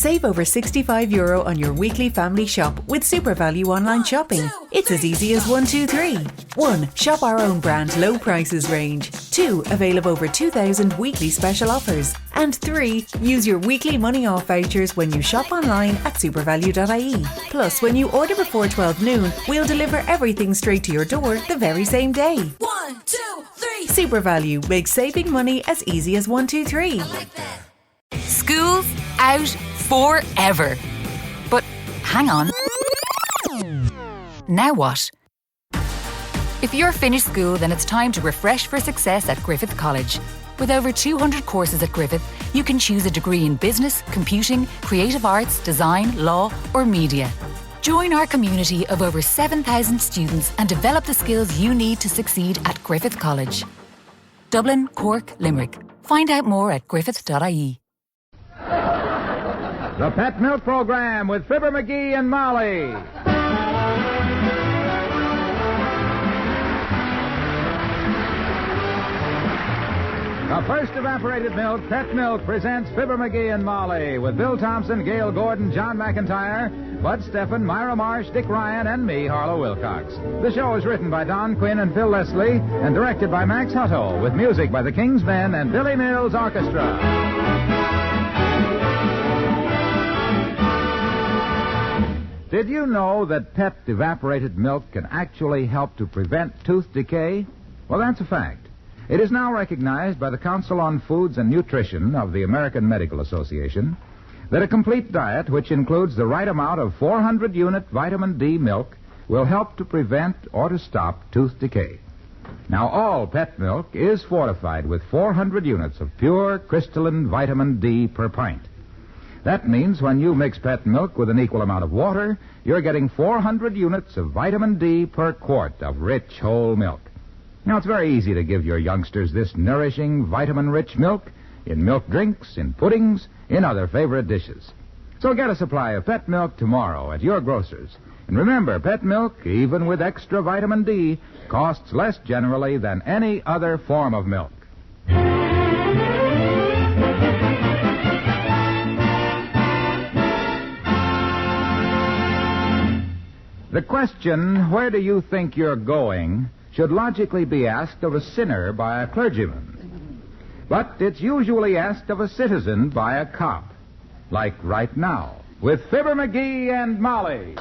Save over €65 on your weekly family shop with Super Value online shopping. It's as easy as 1, 2, 3. 1. Shop our own brand low prices range. 2. Avail of over 2,000 weekly special offers. And 3. Use your weekly money off vouchers when you shop online at supervalue.ie. Plus, when you order before 12 noon, we'll deliver everything straight to your door the very same day. 1, 2, 3. Super Value makes saving money as easy as 1, 2, 3. I like that. School's out forever. But hang on. Now what? If you're finished school, then it's time to refresh for success at Griffith College. With over 200 courses at Griffith, you can choose a degree in business, computing, creative arts, design, law, or media. Join our community of over 7,000 students and develop the skills you need to succeed at Griffith College. Dublin, Cork, Limerick. Find out more at griffith.ie. The Pet Milk Program with Fibber, McGee, and Molly. The first evaporated milk, Pet Milk, presents Fibber, McGee, and Molly with Bill Thompson, Gail Gordon, John McIntyre, Bud Steffen, Myra Marsh, Dick Ryan, and me, Harlow Wilcox. The show is written by Don Quinn and Phil Leslie and directed by Max Hutto with music by the King's Men and Billy Mills Orchestra. Did you know that Pet evaporated milk can actually help to prevent tooth decay? Well, that's a fact. It is now recognized by the Council on Foods and Nutrition of the American Medical Association that a complete diet, which includes the right amount of 400-unit vitamin D milk, will help to prevent or to stop tooth decay. Now, all Pet milk is fortified with 400 units of pure crystalline vitamin D per pint. That means when you mix Pet milk with an equal amount of water, you're getting 400 units of vitamin D per quart of rich whole milk. Now, it's very easy to give your youngsters this nourishing, vitamin-rich milk in milk drinks, in puddings, in other favorite dishes. So get a supply of Pet milk tomorrow at your grocer's. And remember, Pet milk, even with extra vitamin D, costs less generally than any other form of milk. The question, where do you think you're going, should logically be asked of a sinner by a clergyman. But it's usually asked of a citizen by a cop. Like right now, with Fibber, McGee, and Molly.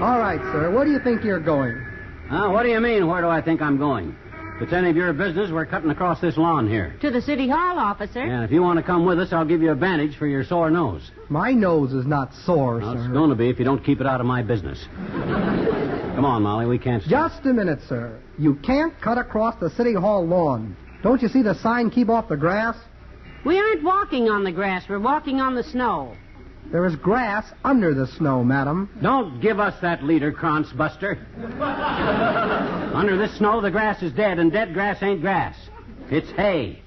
All right, sir. Where do you think you're going? What do you mean, where do I think I'm going? If it's any of your business, we're cutting across this lawn here. To the City Hall, officer. Yeah, if you want to come with us, I'll give you a bandage for your sore nose. My nose is not sore, Well, sir. it's going to be if you don't keep it out of my business. Come on, Molly, we can't stay. Just a minute, sir. You can't cut across the City Hall lawn. Don't you see the sign, keep off the grass? We aren't walking on the grass. We're walking on the snow. There is grass under the snow, madam. Don't give us that leader, Krantz Buster. Under this snow, the grass is dead, and dead grass ain't grass. It's hay.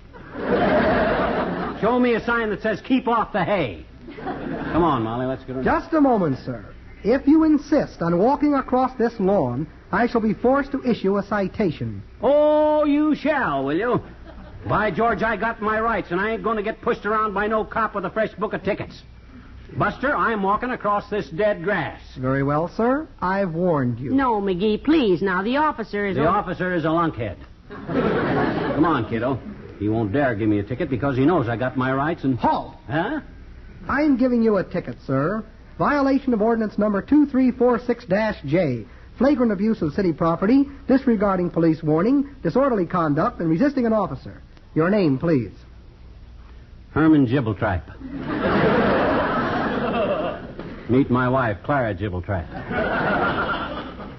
Show me a sign that says, keep off the hay. Come on, Molly, let's get on. Just a moment, sir. If you insist on walking across this lawn, I shall be forced to issue a citation. Oh, you shall, will you? By George, I got my rights, and I ain't going to get pushed around by no cop with a fresh book of tickets. Buster, I'm walking across this dead grass. Very well, sir. I've warned you. No, McGee, please. Now, the officer is... The officer is a lunkhead. Come on, kiddo. He won't dare give me a ticket because he knows I got my rights and... Halt! Huh? I'm giving you a ticket, sir. Violation of ordinance number 2346-J. Flagrant abuse of city property, disregarding police warning, disorderly conduct, and resisting an officer. Your name, please. Herman Gibbletrap. Meet my wife, Clara Gibbletrap.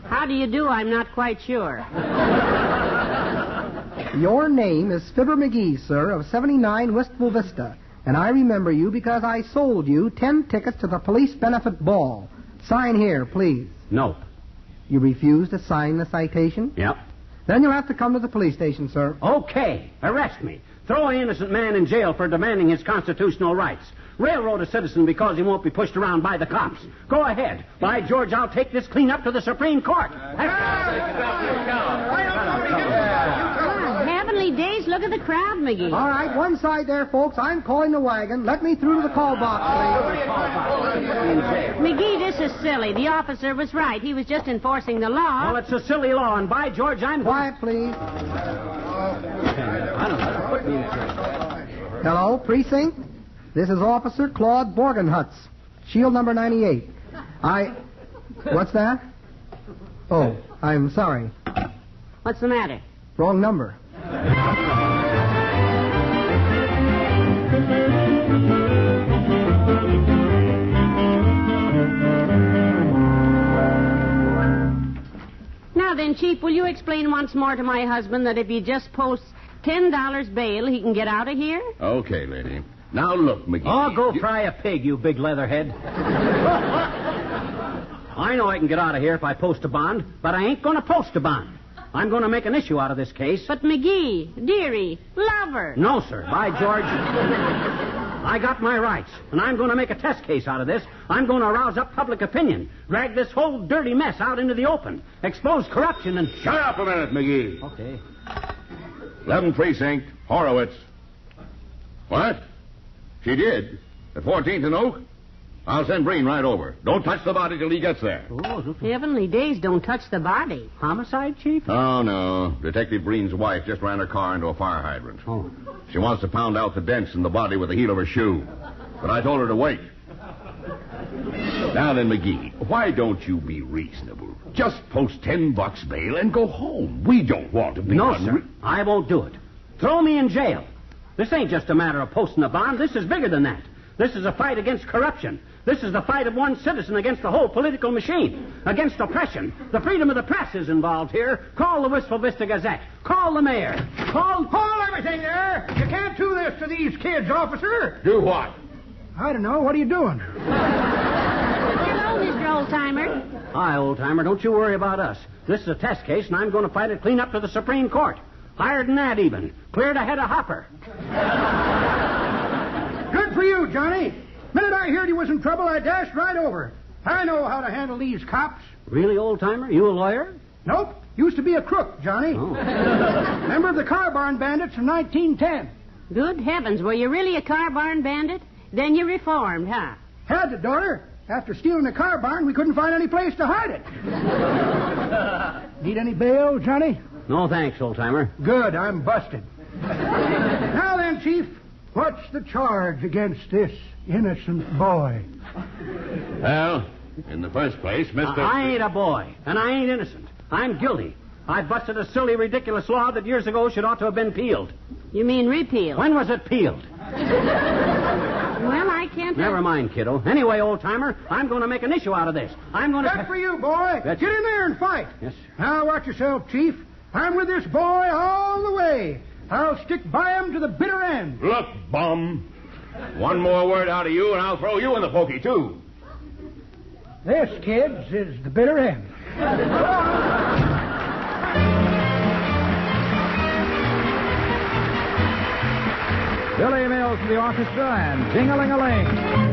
How do you do? I'm not quite sure. Your name is Fibber McGee, sir, of 79 Wistful Vista. And I remember you because I sold you 10 tickets to the police benefit ball. Sign here, please. Nope. You refuse to sign the citation? Yep. Then you'll have to come to the police station, sir. Okay. Arrest me. Throw an innocent man in jail for demanding his constitutional rights. Railroad a citizen because he won't be pushed around by the cops. Go ahead. By George, I'll take this clean up to the Supreme Court. look at the crowd, McGee. All right, one side there, folks. I'm calling the wagon. Let me through to the call box, McGee, this is silly. The officer was right. He was just enforcing the law. Well, it's a silly law, and by George, I'm... Quiet, please. I don't know. Put me in the... Hello, precinct. This is Officer Claude Borgenhutz. Shield number 98. What's that? Oh, I'm sorry. What's the matter? Wrong number. Now then, Chief, will you explain once more to my husband that if he just posts $10 bail, he can get out of here? Okay, lady. Now look, McGee. Oh, go fry a pig, you big leatherhead. I know I can get out of here if I post a bond, but I ain't going to post a bond. I'm going to make an issue out of this case. But McGee, dearie, lover. No, sir. By George. I got my rights, and I'm going to make a test case out of this. I'm going to arouse up public opinion, drag this whole dirty mess out into the open, expose corruption and... Shut up a minute, McGee. Okay. 11 Precinct, Horowitz. What? She did? At 14th and Oak? I'll send Breen right over. Don't touch the body till he gets there. Oh, Heavenly days, don't touch the body. homicide, Chief? Oh, no. Detective Breen's wife just ran her car into a fire hydrant. Oh. She wants to pound out the dents in the body with the heel of her shoe. But I told her to wait. Now then, McGee, why don't you be reasonable? Just post $10 bail and go home. We don't want to be... No, sir. I won't do it. Throw me in jail. This ain't just a matter of posting a bond. This is bigger than that. This is a fight against corruption. This is the fight of one citizen against the whole political machine, against oppression. The freedom of the press is involved here. Call the Wistful Vista Gazette. Call the mayor. Call everything there. You can't do this to these kids, officer. Do what? I don't know. What are you doing? Hello, Mr. Oldtimer. Hi, old-timer. Don't you worry about us. This is a test case, and I'm going to fight it clean up to the Supreme Court. Higher than that, even. Cleared ahead of Hopper. Good for you, Johnny. Minute I heard you was in trouble, I dashed right over. I know how to handle these cops. Really, old-timer? You a lawyer? Nope. Used to be a crook, Johnny. Oh. Member of the car barn bandits in 1910. Good heavens, were you really a car barn bandit? Then you reformed, huh? Had to, daughter. After stealing the car barn, we couldn't find any place to hide it. Need any bail, Johnny? No, thanks, old-timer. Good, I'm busted. Now then, Chief, what's the charge against this innocent boy? Well, in the first place, Mr. I ain't a boy, and I ain't innocent. I'm guilty. I busted a silly, ridiculous law that years ago should ought to have been peeled. You mean repeal? When was it peeled? Well, I can't... Never mind, kiddo. Anyway, old-timer, I'm going to make an issue out of this. I'm going to... Good for you, boy. That's- Get in there and fight. Yes. Now, watch yourself, Chief. I'm with this boy all the way. I'll stick by him to the bitter end. Look, bum. One more word out of you, and I'll throw you in the pokey, too. This, kids, is the bitter end. Billy Mills to the orchestra and Ding-a-ling-a-ling.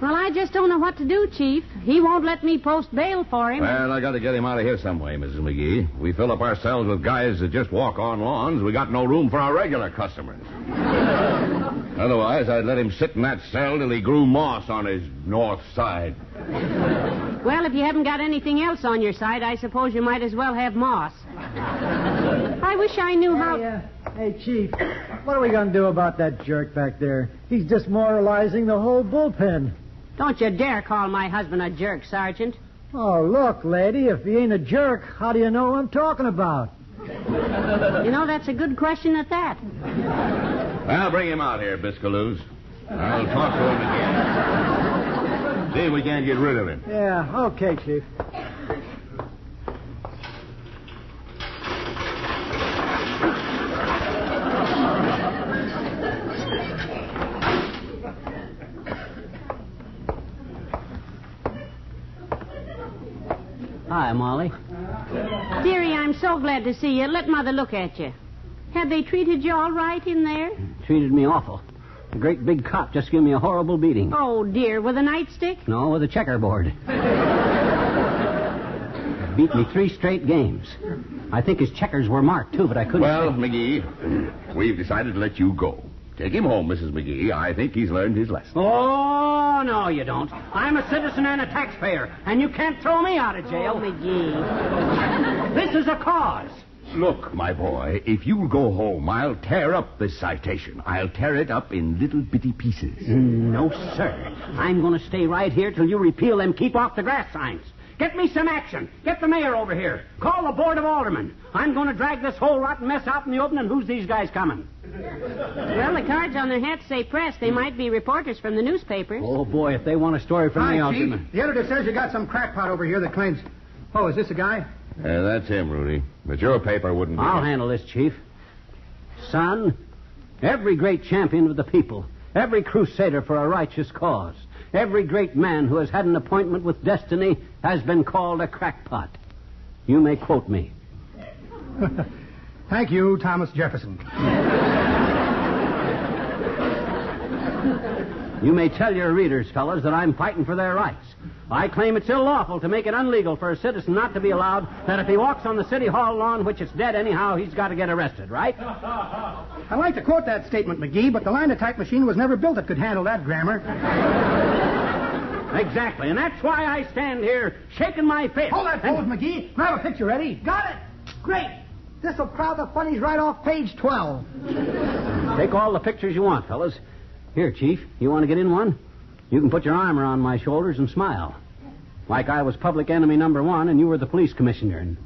Well, I just don't know what to do, Chief. He won't let me post bail for him. Well, I got to get him out of here some way, Mrs. McGee. We fill up ourselves with guys that just walk on lawns. We got no room for our regular customers. Otherwise, I'd let him sit in that cell till he grew moss on his north side. Well, if you haven't got anything else on your side, I suppose you might as well have moss. I wish I knew how... Hey, Chief, what are we going to do about that jerk back there? He's demoralizing the whole bullpen. Don't you dare call my husband a jerk, Sergeant. Oh, look, lady, if he ain't a jerk, how do you know what I'm talking about? You know, that's a good question at that. Well, bring him out here, Biscaloos. I'll talk to him again. See if we can't get rid of him. Yeah, okay, Chief. Hi, Molly. Dearie, I'm so glad to see you. Let Mother look at you. Have they treated you all right in there? Treated me awful. A great big cop just gave me a horrible beating. Oh, dear. With a nightstick? No, with a checkerboard. Beat me 3 straight games. I think his checkers were marked, too, but I couldn't... Well, McGee, we've decided to let you go. Take him home, Mrs. McGee. I think he's learned his lesson. Oh, no, you don't. I'm a citizen and a taxpayer, and you can't throw me out of jail. Oh, McGee. This is a cause. Look, my boy, if you'll go home, I'll tear up this citation. I'll tear it up in little bitty pieces. No, sir. I'm going to stay right here till you repeal them keep off the grass signs. Get me some action. Get the mayor over here. Call the board of aldermen. I'm going to drag this whole rotten mess out in the open, and who's these guys coming? Well, the cards on their hats say press. They might be reporters from the newspapers. Oh, boy, if they want a story from me, I'll give Chief. them. The editor says you got some crackpot over here that claims... Oh, is this a guy? That's him, Rudy. But your paper wouldn't be... I'll handle this, Chief. Son, every great champion of the people, every crusader for a righteous cause, every great man who has had an appointment with destiny has been called a crackpot. You may quote me. Thank you, Thomas Jefferson. You may tell your readers, fellas, that I'm fighting for their rights. I claim it's unlawful to make it unlegal for a citizen not to be allowed that if he walks on the city hall lawn, which it's dead anyhow, he's got to get arrested, right? I'd like to quote that statement, McGee, but the linotype machine was never built that could handle that grammar. Exactly, and that's why I stand here shaking my fist. Hold that pose, McGee. I have a picture ready. Got it. Great. This'll crowd the funnies right off page 12. Take all the pictures you want, fellas. Here, Chief, you want to get in one? You can put your arm around my shoulders and smile. Like I was public enemy number 1 and you were the police commissioner.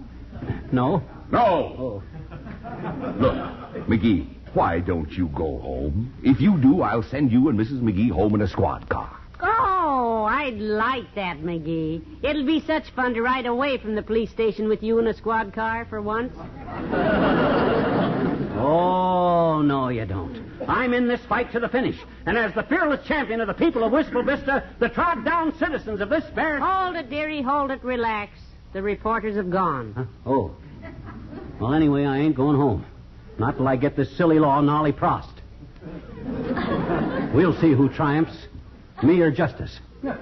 No? No! Oh. Look, McGee, why don't you go home? If you do, I'll send you and Mrs. McGee home in a squad car. Oh, I'd like that, McGee. It'll be such fun to ride away from the police station with you in a squad car for once. Oh, no, you don't. I'm in this fight to the finish. And as the fearless champion of the people of Wistful Vista, the trod-down citizens of this fair... Hold it, dearie, hold it, relax. The reporters have gone. Huh? Oh. Well, anyway, I ain't going home. Not till I get this silly law nolly prost. We'll see who triumphs, me or justice. I'm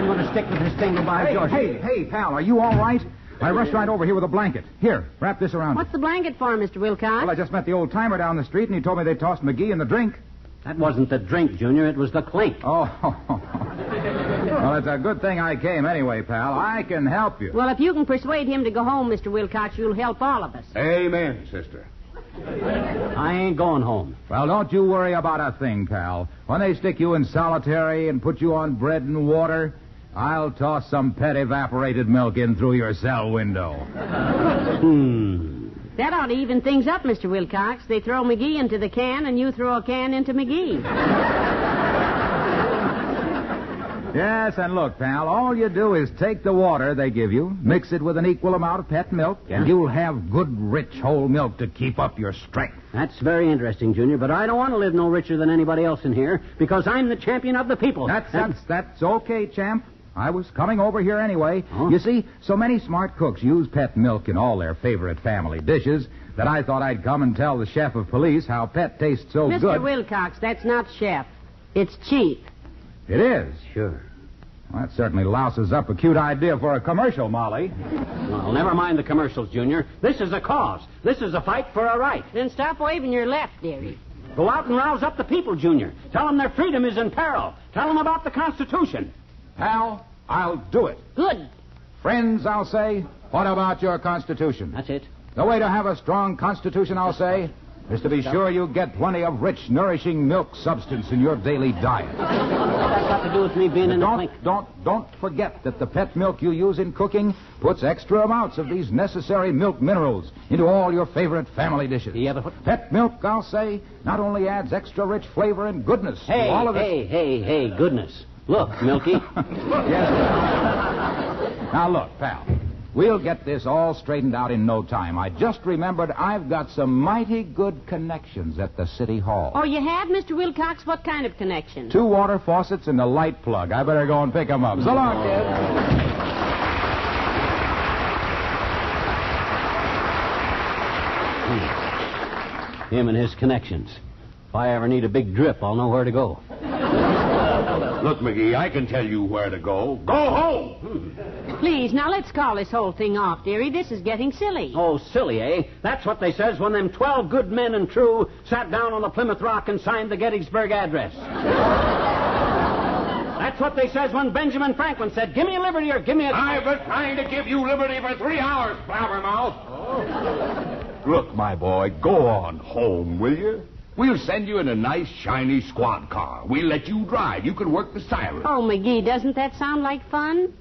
going to stick with this thing by George. Hey, pal, are you all right? I rushed right over here with a blanket. Here, wrap this around What's you. the blanket for, Mr. Wilcox? Well, I just met the old-timer down the street, and he told me they tossed McGee in the drink. That wasn't the drink, Junior. It was the clink. Oh. Well, it's a good thing I came anyway, pal. I can help you. Well, if you can persuade him to go home, Mr. Wilcox, you'll help all of us. Amen, sister. I ain't going home. Well, don't you worry about a thing, pal. When they stick you in solitary and put you on bread and water, I'll toss some pet evaporated milk in through your cell window. That ought to even things up, Mr. Wilcox. They throw McGee into the can, and you throw a can into McGee. Yes, and look, pal, all you do is take the water they give you, mix it with an equal amount of pet milk, and you'll have good, rich, whole milk to keep up your strength. That's very interesting, Junior, but I don't want to live no richer than anybody else in here because I'm the champion of the people. That's okay, champ. I was coming over here anyway. Huh? You see, so many smart cooks use pet milk in all their favorite family dishes that I thought I'd come and tell the chef of police how pet tastes so good. Mr. Wilcox, that's not chef. It's chief. It is? Sure. Well, that certainly louses up a cute idea for a commercial, Molly. Well, never mind the commercials, Junior. This is a cause. This is a fight for a right. Then stop waving your left, dearie. Go out and rouse up the people, Junior. Tell them their freedom is in peril. Tell them about the Constitution. Pal, I'll do it. Good. Friends, I'll say, what about your Constitution? That's it. The way to have a strong Constitution, I'll say, is to be sure you get plenty of rich, nourishing milk substance in your daily diet. What's that got to do with me being in the clink? Don't forget that the pet milk you use in cooking puts extra amounts of these necessary milk minerals into all your favorite family dishes. Yeah, but Pet milk, I'll say, not only adds extra rich flavor and goodness to all of it. Hey, goodness. Look, Milky. Yes. Now, look, pal. We'll get this all straightened out in no time. I just remembered I've got some mighty good connections at the city hall. Oh, you have, Mr. Wilcox? What kind of connection? 2 water faucets and a light plug. I better go and pick them up. So long, kid. Him and his connections. If I ever need a big drip, I'll know where to go. Look, McGee, I can tell you where to go. Go home! Please, now let's call this whole thing off, dearie. This is getting silly. Oh, silly, eh? That's what they says when them 12 good men and true sat down on the Plymouth Rock and signed the Gettysburg Address. That's what they says when Benjamin Franklin said, give me a liberty or give me a... I've been trying to give you liberty for 3 hours, blabbermouth. Oh. Look, my boy, go on home, will you? We'll send you in a nice, shiny squad car. We'll let you drive. You can work the siren. Oh, McGee, doesn't that sound like fun?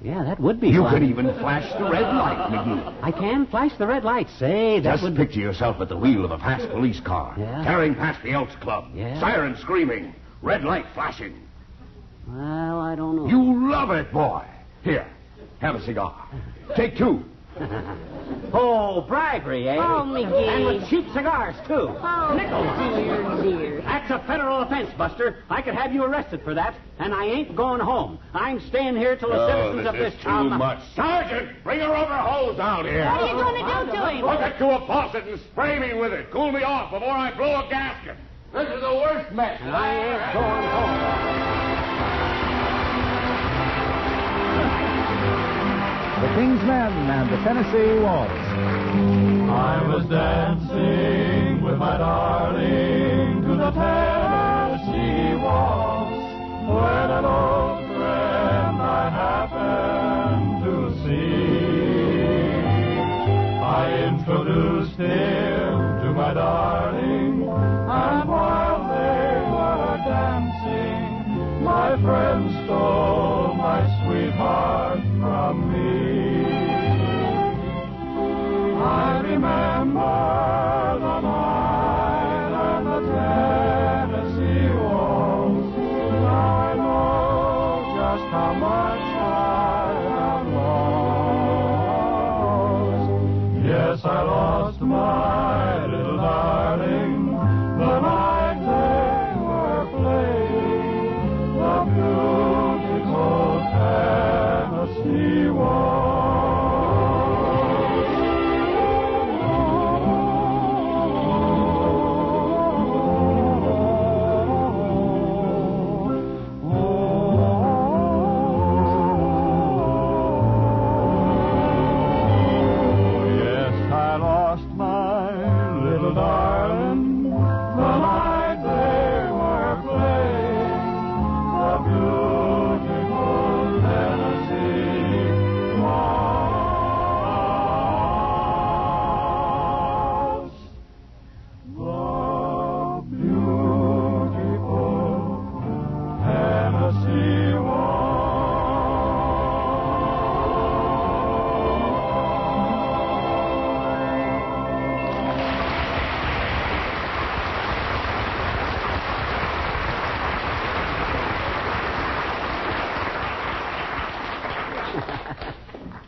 Yeah, that would be You fun. could even flash the red light, McGee. I can flash the red light. Say, that Just would... picture yourself at the wheel of a fast police car. Yeah? Carrying past the Elks Club. Yeah? Siren screaming. Red light flashing. Well, I don't know. You love it, boy. Here, have a cigar. Take 2. Oh, bribery, eh? Oh, McGee. And with cheap cigars, too. Oh, Nickels. dear. That's a federal offense, Buster. I could have you arrested for that, and I ain't going home. I'm staying here till the citizens of this town... too much. Sergeant, bring a rubber hose out here. What are you going to do to him? Hook it to a faucet and spray me with it. Cool me off before I blow a gasket. This is the worst mess. And I ain't going home. The King's Men and the Tennessee Waltz. I was dancing with my darling to the Tennessee Waltz when an old friend I happened to see. I introduced him to my darling, and while they were dancing, my friend stole my sweetheart from me. I remember the night and the Tennessee waltz. I know just how much I have lost. Yes, I lost my little darling the night they were playing the beautiful Tennessee waltz.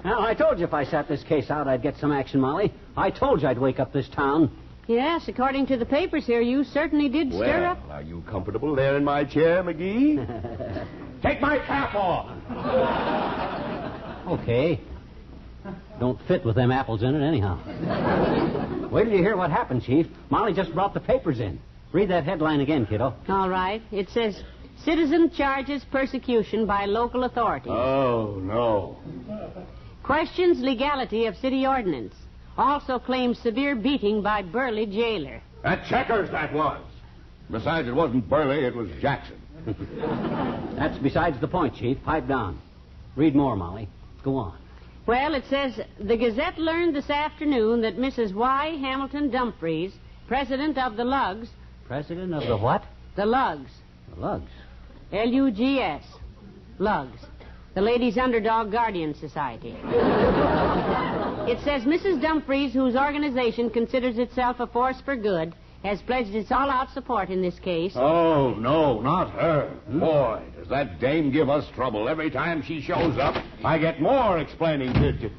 Well, I told you if I sat this case out, I'd get some action, Molly. I told you I'd wake up this town. Yes, according to the papers here, you certainly did stir up. Are you comfortable there in my chair, McGee? Take my cap off. Okay. Don't fit with them apples in it anyhow. Wait till you hear what happened, Chief. Molly just brought the papers in. Read that headline again, kiddo. All right. It says, Citizen charges persecution by local authorities. Oh, no. Questions legality of city ordinance. Also claims severe beating by burly jailer. At Checkers, that was. Besides, it wasn't Burley, it was Jackson. That's besides the point, Chief. Pipe down. Read more, Molly. Go on. Well, it says, the Gazette learned this afternoon that Mrs. Y. Hamilton Dumfries, president of the Lugs... President of the what? The Lugs. The Lugs. Lugs. Lugs. The Ladies' Underdog Guardian Society. It says Mrs. Dumfries, whose organization considers itself a force for good, has pledged its all-out support in this case. Oh, no, not her. Boy, does that dame give us trouble. Every time she shows up, I get more explaining to...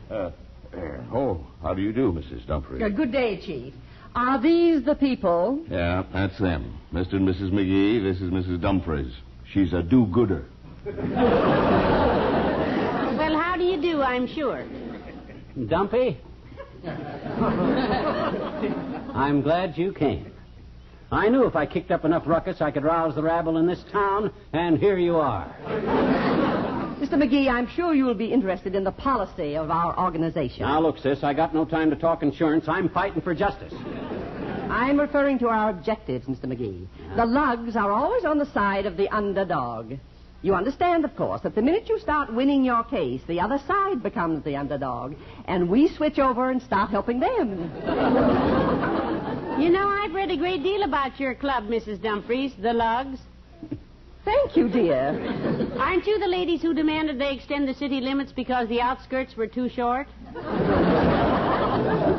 how do you do, Mrs. Dumfries? Good day, Chief. Are these the people? Yeah, that's them. Mr. and Mrs. McGee, this is Mrs. Dumfries. She's a do-gooder. Well, how do you do, I'm sure. Dumpy? I'm glad you came. I knew if I kicked up enough ruckus, I could rouse the rabble in this town, and here you are. Mr. McGee, I'm sure you'll be interested in the policy of our organization. Now, look, sis, I got no time to talk insurance. I'm fighting for justice. I'm referring to our objectives, Mr. McGee. The Lugs are always on the side of the underdog. You understand, of course, that the minute you start winning your case, the other side becomes the underdog, and we switch over and start helping them. You know, I've read a great deal about your club, Mrs. Dumfries, the Lugs. Thank you, dear. Aren't you the ladies who demanded they extend the city limits because the outskirts were too short?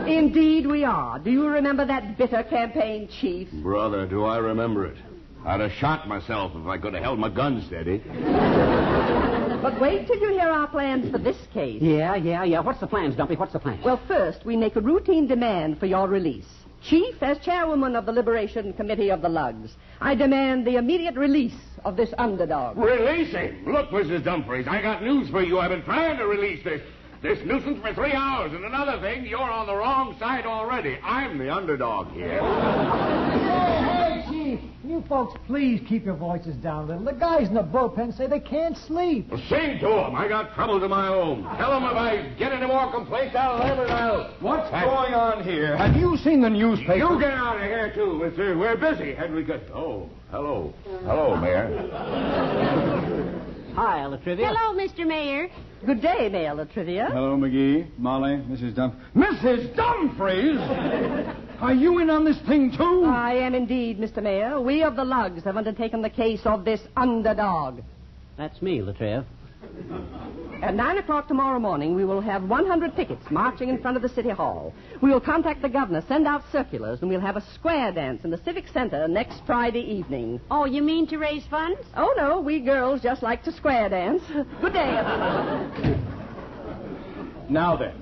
Indeed we are. Do you remember that bitter campaign, Chief? Brother, do I remember it. I'd have shot myself if I could have held my gun steady. But wait till you hear our plans for this case. Yeah. What's the plans, Dumpy? What's the plan? Well, first, we make a routine demand for your release. Chief, as chairwoman of the Liberation Committee of the Lugs, I demand the immediate release of this underdog. Release him? Look, Mrs. Dumfries, I got news for you. I've been trying to release this nuisance for 3 hours. And another thing, you're on the wrong side already. I'm the underdog here. Hey, Chief, you folks please keep your voices down a little. The guys in the bullpen say they can't sleep. Well, sing to them. I got troubles of my own. Tell them if I get any more complaints, I'll let it out. What's going on here? Have you seen the newspaper? You get out of here, too, mister. We're busy. Had we got... Oh, hello. Hello, Mayor. Hi, Latrivia. Hello, Mr. Mayor. Good day, Mayor Latrivia. Hello, McGee, Molly, Mrs. Mrs. Dumfries! Are you in on this thing, too? I am indeed, Mr. Mayor. We of the Lugs have undertaken the case of this underdog. That's me, Latriv. At 9 o'clock tomorrow morning, we will have 100 pickets marching in front of the City Hall. We will contact the governor, send out circulars, and we'll have a square dance in the Civic Center next Friday evening. Oh, you mean to raise funds? Oh, no, we girls just like to square dance. Good day, everyone. Now then,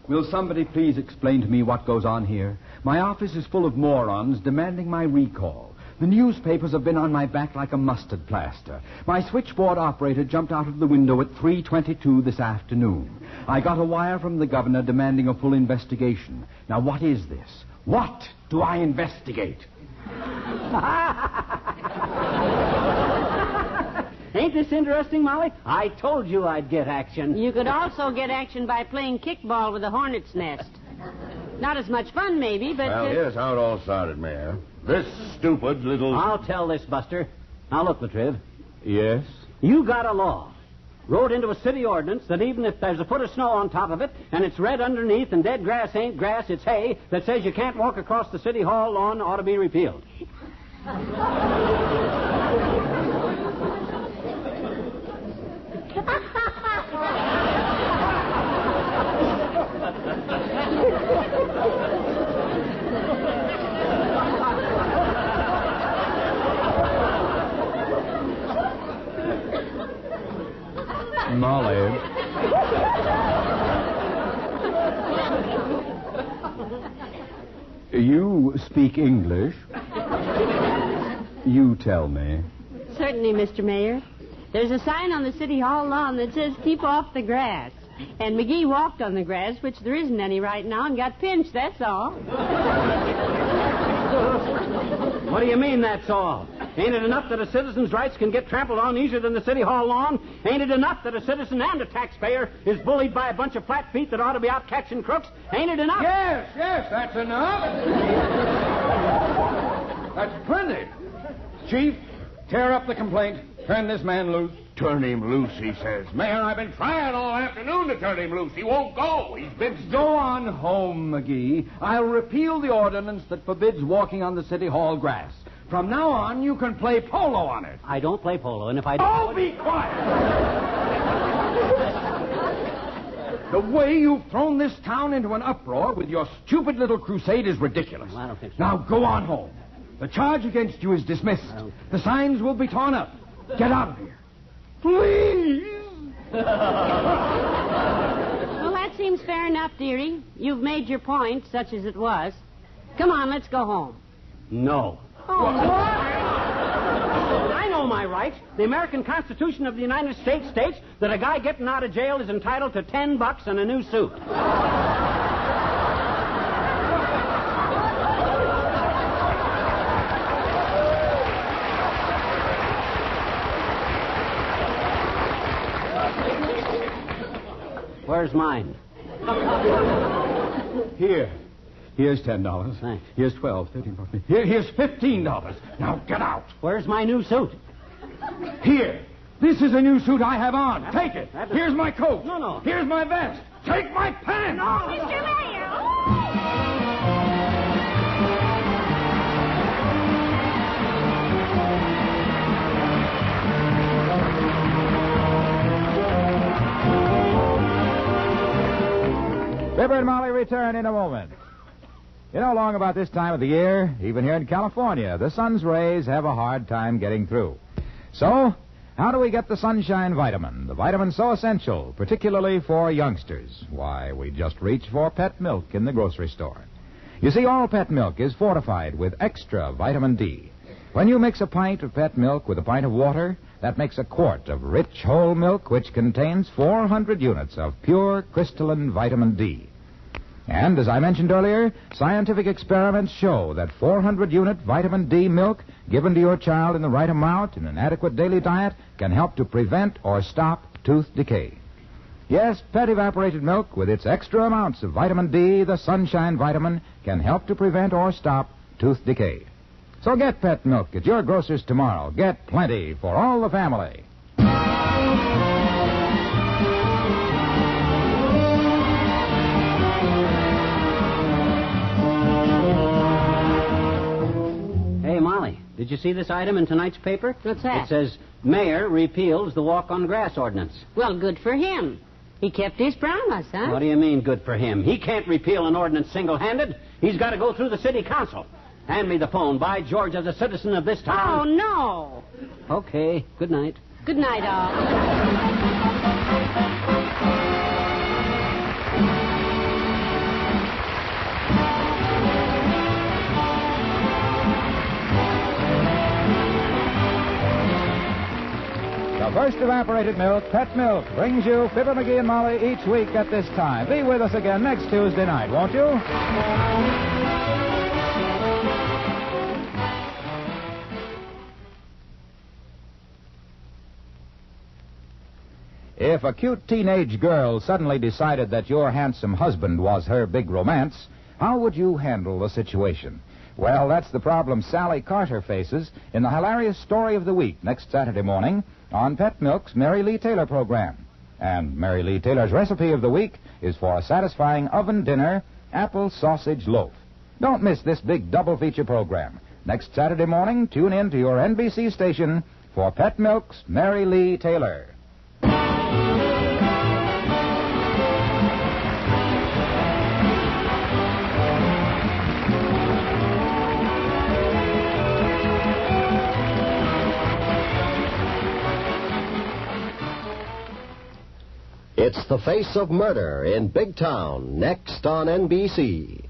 will somebody please explain to me what goes on here? My office is full of morons demanding my recall. The newspapers have been on my back like a mustard plaster. My switchboard operator jumped out of the window at 3:22 this afternoon. I got a wire from the governor demanding a full investigation. Now, what is this? What do I investigate? Ain't this interesting, Molly? I told you I'd get action. You could also get action by playing kickball with a hornet's nest. Not as much fun, maybe, but... Well, here's how it all started, Mayor. This stupid little... I'll tell this, Buster. Now, look, Latriv. Yes? You got a law. Wrote into a city ordinance that even if there's a foot of snow on top of it, and it's red underneath, and dead grass ain't grass, it's hay, that says you can't walk across the City Hall lawn ought to be repealed. Molly. You speak English? You tell me. Certainly, Mr. Mayor. There's a sign on the City Hall lawn that says, keep off the grass. And McGee walked on the grass, which there isn't any right now, and got pinched, that's all. What do you mean, that's all? Ain't it enough that a citizen's rights can get trampled on easier than the City Hall lawn? Ain't it enough that a citizen and a taxpayer is bullied by a bunch of flat feet that ought to be out catching crooks? Ain't it enough? Yes, that's enough. That's plenty. Chief, tear up the complaint. Turn this man loose. Turn him loose, he says. Mayor, I've been trying all afternoon to turn him loose. He won't go. He's been... Go on home, McGee. I'll repeal the ordinance that forbids walking on the City Hall grass. From now on, you can play polo on it. I don't play polo, and if I... Oh, be quiet! The way you've thrown this town into an uproar with your stupid little crusade is ridiculous. Well, I don't think so. Now, go on home. The charge against you is dismissed. The signs will be torn up. Get out of here. Please! Well, that seems fair enough, dearie. You've made your point, such as it was. Come on, let's go home. No. Oh, I know my rights. The American Constitution of the United States states that a guy getting out of jail is entitled to $10 and a new suit. Where's mine? Here. Here's $10. Thanks. Here's 12, 13, 14. Here's $15. Now get out. Where's my new suit? Here. This is a new suit I have on. Take it. Here's my coat. No. Here's my vest. Take my pants. no. Mr. Mayor! Fibber and Molly return in a moment. You know, along about this time of the year, even here in California, the sun's rays have a hard time getting through. So, how do we get the sunshine vitamin? The vitamin so essential, particularly for youngsters. Why, we just reach for pet milk in the grocery store. You see, all pet milk is fortified with extra vitamin D. When you mix a pint of pet milk with a pint of water, that makes a quart of rich whole milk which contains 400 units of pure crystalline vitamin D. And, as I mentioned earlier, scientific experiments show that 400-unit vitamin D milk given to your child in the right amount in an adequate daily diet can help to prevent or stop tooth decay. Yes, pet evaporated milk with its extra amounts of vitamin D, the sunshine vitamin, can help to prevent or stop tooth decay. So get pet milk at your grocer's tomorrow. Get plenty for all the family. Hey, Molly, did you see this item in tonight's paper? What's that? It says, Mayor repeals the walk-on-grass ordinance. Well, good for him. He kept his promise, huh? What do you mean, good for him? He can't repeal an ordinance single-handed. He's got to go through the city council. Hand me the phone. By George, as a citizen of this town... Oh, no. Okay, good night. Good night, all. The first evaporated milk, Pet Milk, brings you Fibber, McGee, and Molly each week at this time. Be with us again next Tuesday night, won't you? If a cute teenage girl suddenly decided that your handsome husband was her big romance, how would you handle the situation? Well, that's the problem Sally Carter faces in the hilarious story of the week next Saturday morning on Pet Milk's Mary Lee Taylor program. And Mary Lee Taylor's recipe of the week is for a satisfying oven dinner apple sausage loaf. Don't miss this big double feature program. Next Saturday morning, tune in to your NBC station for Pet Milk's Mary Lee Taylor. It's The Face of Murder in Big Town, next on NBC.